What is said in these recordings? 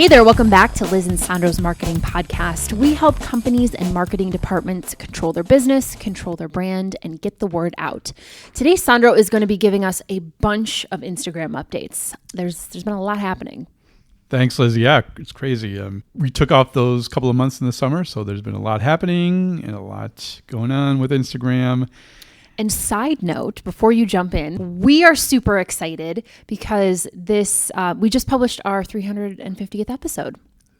Hey there, welcome back to Liz and Sandro's Marketing Podcast. We help companies and marketing departments control their business, control their brand, and get the word out. Today, Sandro is going to be giving us a bunch of Instagram updates. There's been a lot happening. Thanks, Liz. Yeah, it's crazy. We took off those couple of months in the summer, so there's been a lot happening and a lot going on with Instagram. And side note, before you jump in, we are super excited because we just published our 350th episode.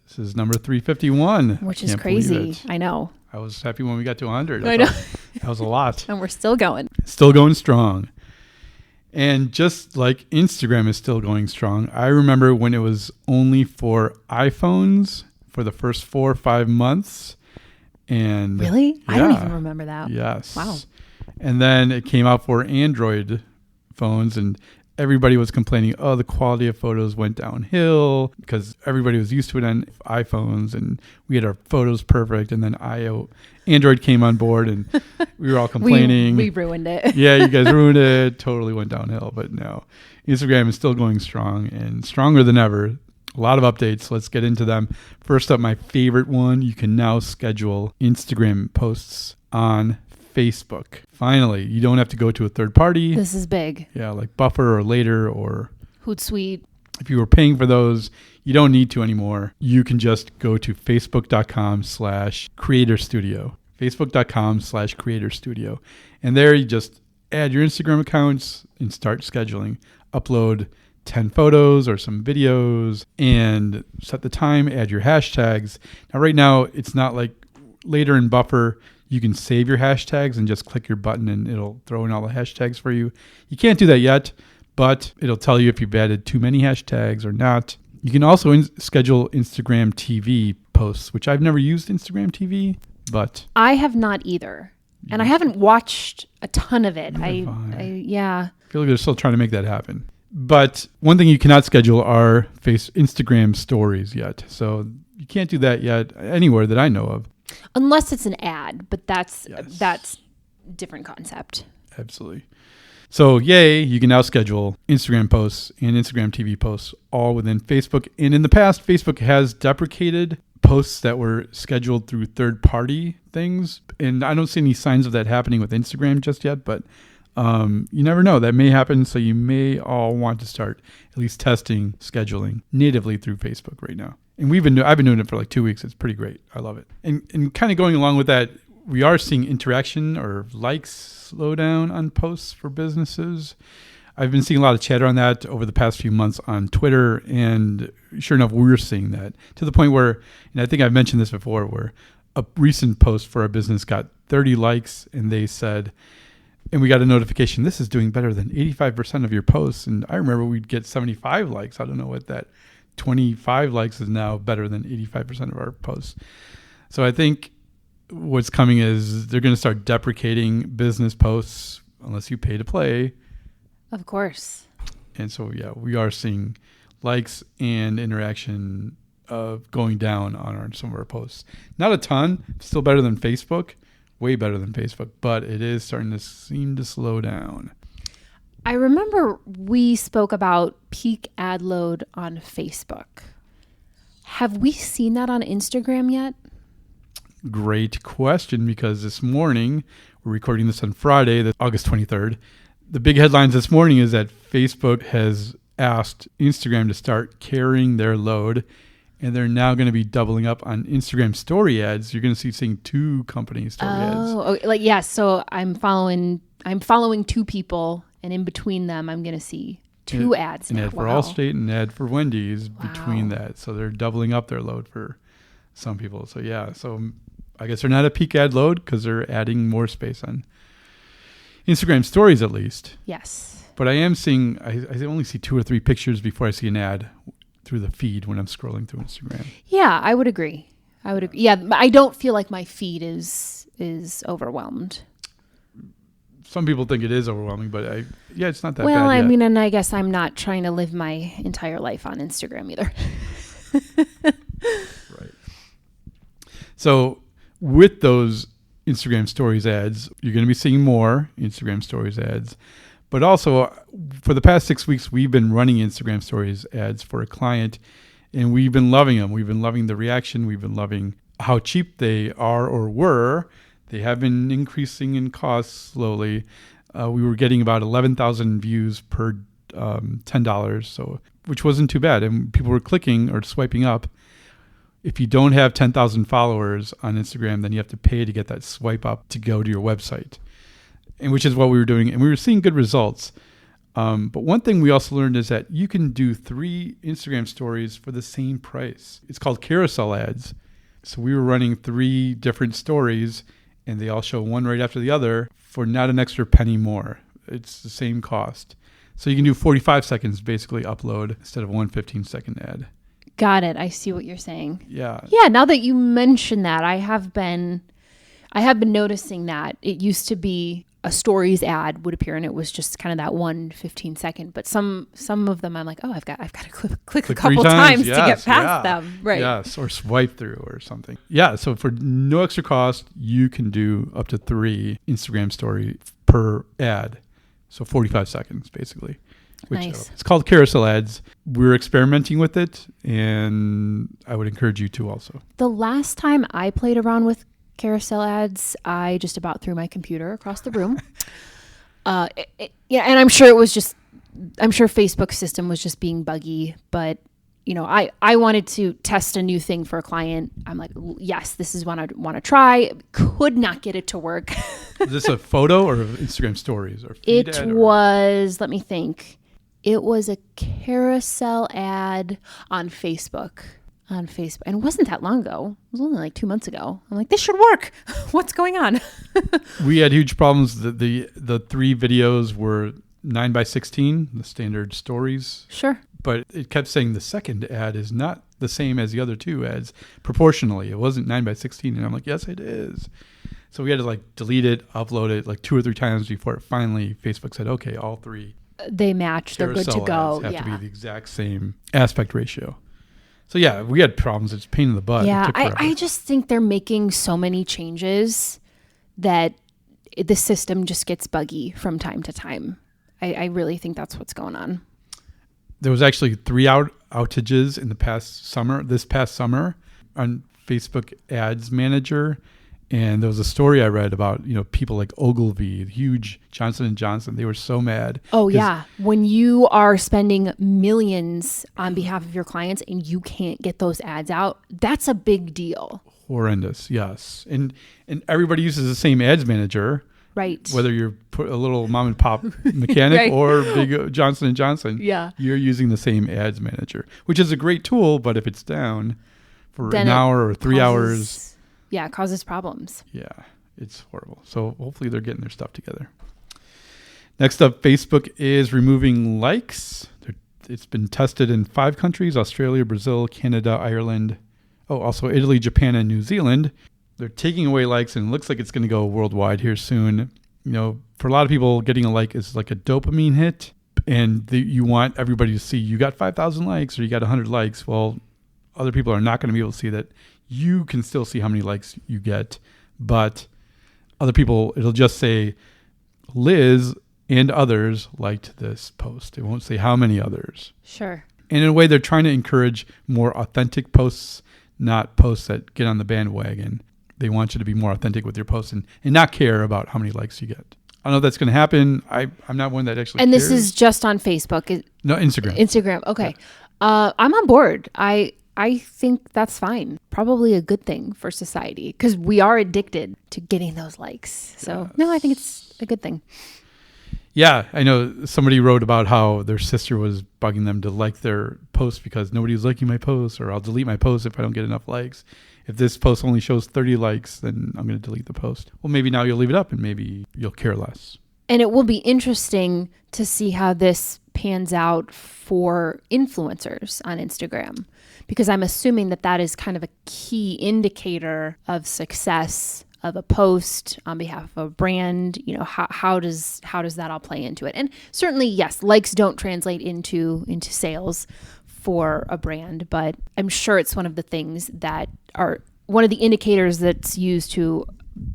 This is number 351. Which is crazy. I know. I was happy when we got to 100. I know. That was a lot. And we're still going. Still going strong. And just like Instagram is still going strong, I remember when it was only for iPhones for the first 4 or 5 months. And really? Yeah, I don't even remember that. Yes. Wow. And then it came out for Android phones, and everybody was complaining, oh, the quality of photos went downhill because everybody was used to it on iPhones and we had our photos perfect. And then Android came on board and we were all complaining. We ruined it. Yeah, you guys ruined it. Totally went downhill. But no, Instagram is still going strong and stronger than ever. A lot of updates. Let's get into them. First up, my favorite one. You can now schedule Instagram posts on Facebook. Finally, you don't have to go to a third party. This is big. Yeah, like Buffer or Later or Hootsuite. If you were paying for those, you don't need to anymore. You can just go to facebook.com/creator studio. Facebook.com/creator studio. And there you just add your Instagram accounts and start scheduling. Upload 10 photos or some videos and set the time, add your hashtags. Now, right now, it's not like Later in Buffer. You can save your hashtags and just click your button and it'll throw in all the hashtags for you. You can't do that yet, but it'll tell you if you've added too many hashtags or not. You can also schedule Instagram TV posts, which I've never used Instagram TV, but I have not either. And I haven't watched a ton of it. I feel like they're still trying to make that happen. But one thing you cannot schedule are Instagram stories yet. So you can't do that yet anywhere that I know of. Unless it's an ad, but that's different concept. Absolutely. So yay, you can now schedule Instagram posts and Instagram TV posts all within Facebook. And in the past, Facebook has deprecated posts that were scheduled through third-party things. And I don't see any signs of that happening with Instagram just yet, but you never know. That may happen. So you may all want to start at least testing scheduling natively through Facebook right now. And I've been doing it for like 2 weeks. It's pretty great. I love it. And kind of going along with that, we are seeing interaction or likes slow down on posts for businesses. I've been seeing a lot of chatter on that over the past few months on Twitter. And sure enough, we're seeing that to the point where, and I think I've mentioned this before, where a recent post for our business got 30 likes and they said, and we got a notification, this is doing better than 85% of your posts. And I remember we'd get 75 likes. I don't know what that 25 likes is now better than 85% of our posts. So I think what's coming is they're going to start deprecating business posts unless you pay to play. Of course. And so, yeah, we are seeing likes and interaction going down on some of our posts. Not a ton, still better than Facebook, way better than Facebook, but it is starting to seem to slow down. I remember we spoke about peak ad load on Facebook. Have we seen that on Instagram yet? Great question, because this morning, we're recording this on Friday, August 23rd. The big headlines this morning is that Facebook has asked Instagram to start carrying their load, and they're now going to be doubling up on Instagram story ads. You're going to seeing 2 companies story ads. Oh, like yeah. So I'm following 2 people. And in between them, I'm going to see 2 ads now. An ad for Allstate and an ad for Wendy's between that. So they're doubling up their load for some people. So yeah, so I guess they're not at peak ad load because they're adding more space on Instagram stories at least. Yes. But I am seeing, I only see 2 or 3 pictures before I see an ad through the feed when I'm scrolling through Instagram. Yeah, I would agree. Yeah, I don't feel like my feed is overwhelmed. Some people think it is overwhelming, but it's not that bad. Well, I yet. mean, and I guess I'm not trying to live my entire life on Instagram either. Right. So with those Instagram stories ads, you're going to be seeing more Instagram stories ads. But also, for the past 6 weeks, we've been running Instagram stories ads for a client, And we've been loving them. We've been loving the reaction. We've been loving how cheap they are or were. They have been increasing in cost slowly. We were getting about 11,000 views per $10, so which wasn't too bad. And people were clicking or swiping up. If you don't have 10,000 followers on Instagram, then you have to pay to get that swipe up to go to your website, and which is what we were doing. And we were seeing good results. But one thing we also learned is that you can do 3 Instagram stories for the same price. It's called Carousel Ads. So we were running 3 different stories, and they all show one right after the other for not an extra penny more. It's the same cost. So you can do 45 seconds basically upload instead of one 15-second ad. Got it. I see what you're saying. Yeah. Yeah. Now that you mention that, I have been noticing that it used to be a stories ad would appear and it was just kind of that one 15-second. But some of them I'm like, oh, I've got to click a couple times to get past them. Right. Yes. Or swipe through or something. Yeah. So for no extra cost, you can do up to 3 Instagram stories per ad. So 45 seconds basically. Nice. It's called Carousel Ads. We're experimenting with it, and I would encourage you to also. The last time I played around with Carousel Ads, I just about threw my computer across the room. And I'm sure Facebook's system was just being buggy, but I wanted to test a new thing for a client. I'm like, yes, this is what I want to try. Could not get it to work. Is this a photo or Instagram stories or feed It ad or? was, let me think. It was a carousel ad on Facebook. And it wasn't that long ago. It was only like 2 months ago. I'm like, this should work. What's going on? We had huge problems. The 3 videos were 9:16, the standard stories. Sure. But it kept saying the second ad is not the same as the other 2 ads proportionally. It wasn't 9:16. And I'm like, yes, it is. So we had to delete it, upload it 2 or 3 times before finally Facebook said, okay, all 3. They match. They're good to go. Have to be the exact same aspect ratio. So yeah, we had problems. It's a pain in the butt. Yeah, I just think they're making so many changes that the system just gets buggy from time to time. I really think that's what's going on. There was actually 3 outages in this past summer on Facebook Ads Manager. And there was a story I read about, people like Ogilvy, huge Johnson & Johnson. They were so mad. Oh, yeah. When you are spending millions on behalf of your clients and you can't get those ads out, that's a big deal. Horrendous, yes. And everybody uses the same ads manager. Right. Whether you're a little mom and pop mechanic right. or big Johnson & Johnson, yeah. You're using the same ads manager, which is a great tool. But if it's down for an hour or 3 hours... Yeah, it causes problems. Yeah, it's horrible. So hopefully they're getting their stuff together. Next up, Facebook is removing likes. It's been tested in 5 countries: Australia, Brazil, Canada, Ireland. Oh, also Italy, Japan, and New Zealand. They're taking away likes, and it looks like it's going to go worldwide here soon. For a lot of people, getting a like is like a dopamine hit, and you want everybody to see you got 5,000 likes or you got 100 likes. Well, other people are not going to be able to see that. You can still see how many likes you get, but other people, it'll just say Liz and others liked this post. It won't say how many others. Sure. And in a way, they're trying to encourage more authentic posts, not posts that get on the bandwagon. They want you to be more authentic with your posts and not care about how many likes you get. I don't know if that's going to happen. I'm not one that actually And cares. This is just on Facebook? No, Instagram. Instagram. Okay. Yeah. I'm on board. I think that's fine. Probably a good thing for society because we are addicted to getting those likes. So, yes. No, I think it's a good thing. Yeah, I know somebody wrote about how their sister was bugging them to like their post because nobody was liking my post, or I'll delete my post if I don't get enough likes. If this post only shows 30 likes, then I'm going to delete the post. Well, maybe now you'll leave it up and maybe you'll care less. And it will be interesting to see how this pans out for influencers on Instagram, because I'm assuming that is kind of a key indicator of success of a post on behalf of a brand. How does that all play into it? And certainly, yes, likes don't translate into sales for a brand, but I'm sure it's one of the things that are one of the indicators that's used to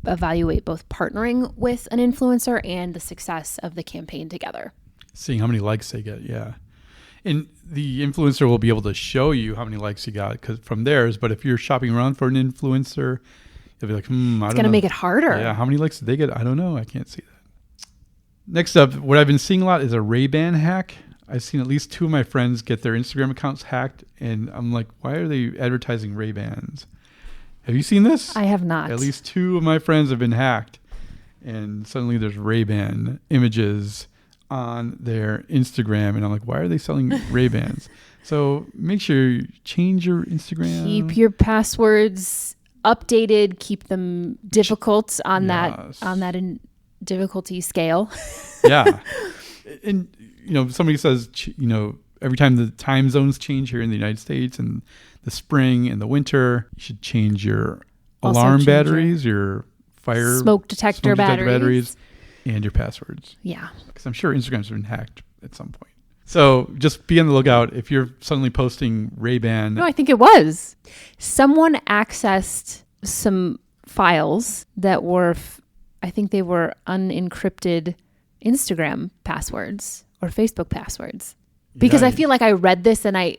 evaluate both partnering with an influencer and the success of the campaign together. Seeing how many likes they get, yeah. And the influencer will be able to show you how many likes you got from theirs. But if you're shopping around for an influencer, you'll be like, I don't know. It's going to make it harder. Yeah, how many likes did they get? I don't know. I can't see that. Next up, what I've been seeing a lot is a Ray-Ban hack. I've seen at least 2 of my friends get their Instagram accounts hacked. And I'm like, why are they advertising Ray-Bans? Have you seen this? I have not. At least 2 of my friends have been hacked. And suddenly there's Ray-Ban images on their Instagram. And I'm like, why are they selling Ray-Bans? So make sure you change your Instagram. Keep your passwords updated. Keep them difficult on that difficulty scale. Yeah. And, somebody says, every time the time zones change here in the United States and the spring and the winter, you should change your alarm batteries, your fire smoke detector batteries, and your passwords. Yeah. Because I'm sure Instagram's been hacked at some point. So just be on the lookout if you're suddenly posting Ray-Ban. No, I think it was. Someone accessed some files that were, I think they were unencrypted Instagram passwords or Facebook passwords. Because I feel like I read this and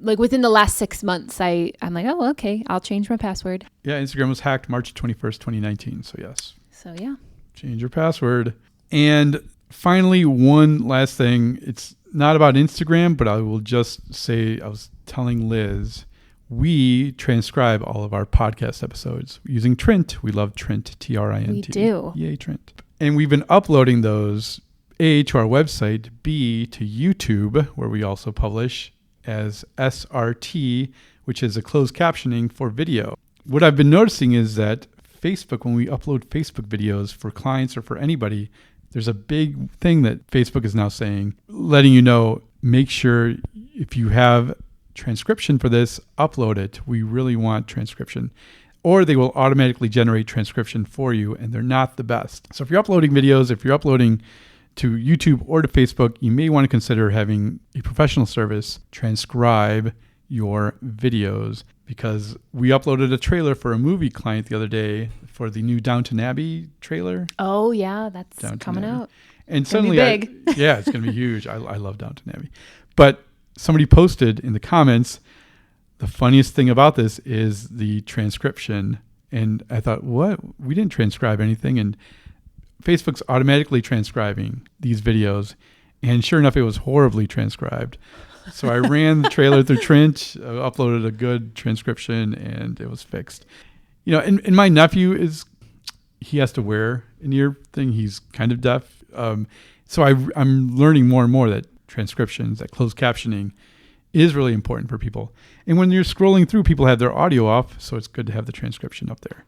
within the last 6 months, I'm like, oh, okay, I'll change my password. Yeah, Instagram was hacked March 21st, 2019. So yes. So yeah. Change your password. And finally, one last thing. It's not about Instagram, but I will just say, I was telling Liz, we transcribe all of our podcast episodes using Trint. We love Trint, Trint. We do. Yay, Trint. And we've been uploading those, A, to our website, B, to YouTube, where we also publish as SRT, which is a closed captioning for video. What I've been noticing is that Facebook, when we upload Facebook videos for clients or for anybody, there's a big thing that Facebook is now saying, letting you know, make sure if you have transcription for this, upload it. We really want transcription. Or they will automatically generate transcription for you, and they're not the best. So if you're uploading videos, if you're uploading to YouTube or to Facebook, you may want to consider having a professional service transcribe your videos, because we uploaded a trailer for a movie client the other day for the new Downton Abbey trailer. Oh yeah, that's coming out. And suddenly, big. Yeah, it's going to be huge. I love Downton Abbey. But somebody posted in the comments, the funniest thing about this is the transcription. And I thought, what? We didn't transcribe anything. And Facebook's automatically transcribing these videos. And sure enough, it was horribly transcribed. So I ran the trailer through Trint, uploaded a good transcription, and it was fixed. And my nephew he has to wear an ear thing. He's kind of deaf. So I'm learning more and more that transcriptions, that closed captioning is really important for people. And when you're scrolling through, people have their audio off, so it's good to have the transcription up there.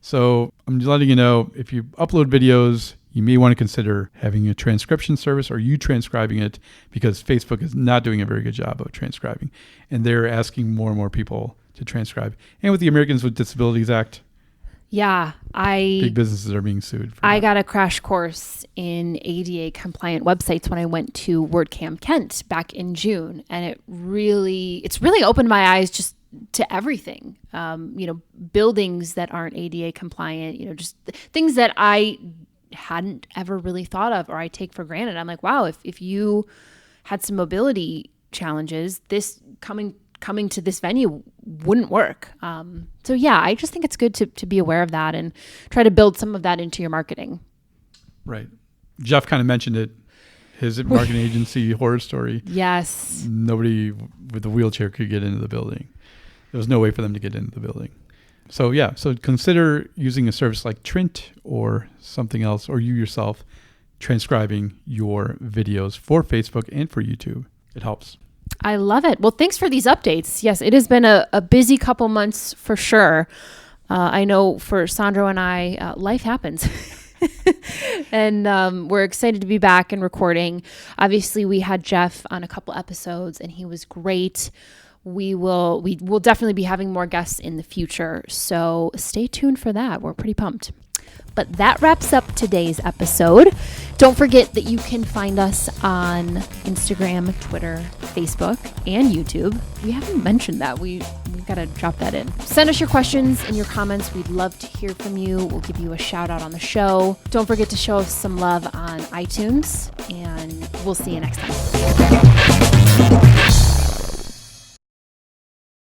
So I'm letting you know, if you upload videos, you may want to consider having a transcription service or you transcribing it, because Facebook is not doing a very good job of transcribing. And they're asking more and more people to transcribe. And with the Americans with Disabilities Act, yeah, big businesses are being sued. I got a crash course in ADA compliant websites when I went to WordCamp Kent back in June, and it's really opened my eyes just to everything. Buildings that aren't ADA compliant, just things that I hadn't ever really thought of or I take for granted. I'm like, wow, if you had some mobility challenges, this coming to this venue wouldn't work. So yeah, I just think it's good to be aware of that and try to build some of that into your marketing. Right. Jeff kind of mentioned it, his marketing agency horror story. Yes. Nobody with a wheelchair could get into the building. There was no way for them to get into the building. So yeah, so consider using a service like Trint or something else, or you yourself transcribing your videos for Facebook and for YouTube. It helps. I love it. Well, thanks for these updates. Yes, it has been a busy couple months for sure. I know for Sandro and I, life happens. And we're excited to be back and recording. Obviously, we had Jeff on a couple episodes and he was great. We will definitely be having more guests in the future. So stay tuned for that. We're pretty pumped. But that wraps up today's episode. Don't forget that you can find us on Instagram, Twitter, Facebook, and YouTube. We haven't mentioned that. We've got to drop that in. Send us your questions and your comments. We'd love to hear from you. We'll give you a shout out on the show. Don't forget to show us some love on iTunes, and we'll see you next time.